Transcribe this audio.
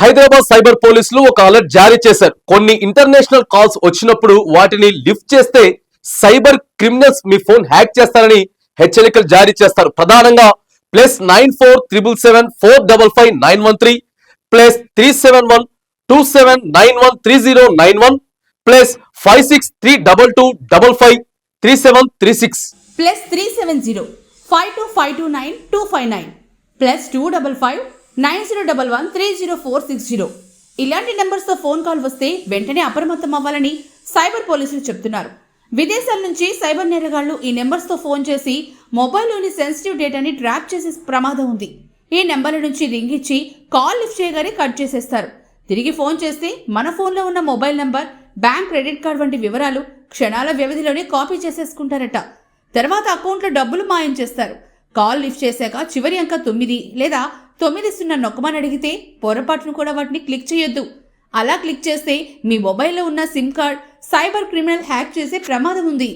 Hyderabad cyber పోలీసులు ఒక alert జారీ చేశారు. కొన్ని ఇంటర్నేషనల్ కాల్స్ వచ్చినప్పుడు వాటిని లిఫ్ట్ చేస్తే సైబర్ క్రిమినల్స్ మీ ఫోన్ హ్యాక్ చేస్తారని హెచ్చరికలు జారీ చేస్తారు. ప్రధానంగా +9477745591 +37127913091 +5632253736 +37052529259 +2559011304060 ఇలాంటి నెంబర్స్తో ఫోన్ కాల్ వస్తే వెంటనే అప్రమత్తం అవ్వాలని సైబర్ పోలీసులు చెప్తున్నారు. విదేశాల నుంచి సైబర్ నేరగాళ్లు ఈ నెంబర్స్తో ఫోన్ చేసి మొబైల్లోని సెన్సిటివ్ డేటాని ట్రాప్ చేసే ప్రమాదం ఉంది. ఈ నెంబర్ల నుంచి రింగ్ ఇచ్చి కాల్ లిఫ్ట్ చేయగానే కట్ చేసేస్తారు. తిరిగి ఫోన్ చేస్తే మన ఫోన్లో ఉన్న mobile number, bank, credit card వంటి వివరాలు క్షణాల వ్యవధిలోనే కాపీ చేసేసుకుంటారట. తర్వాత అకౌంట్లో డబ్బులు మాయం చేస్తారు. కాల్ లిఫ్ట్ చేశాక చివరి అంక 9 లేదా 90 నొక్కమని అడిగితే పొరపాటును కూడా వాటిని క్లిక్ చేయొద్దు. అలా క్లిక్ చేస్తే మీ మొబైల్లో ఉన్న SIM card cyber criminal hack చేసే ప్రమాదం ఉంది.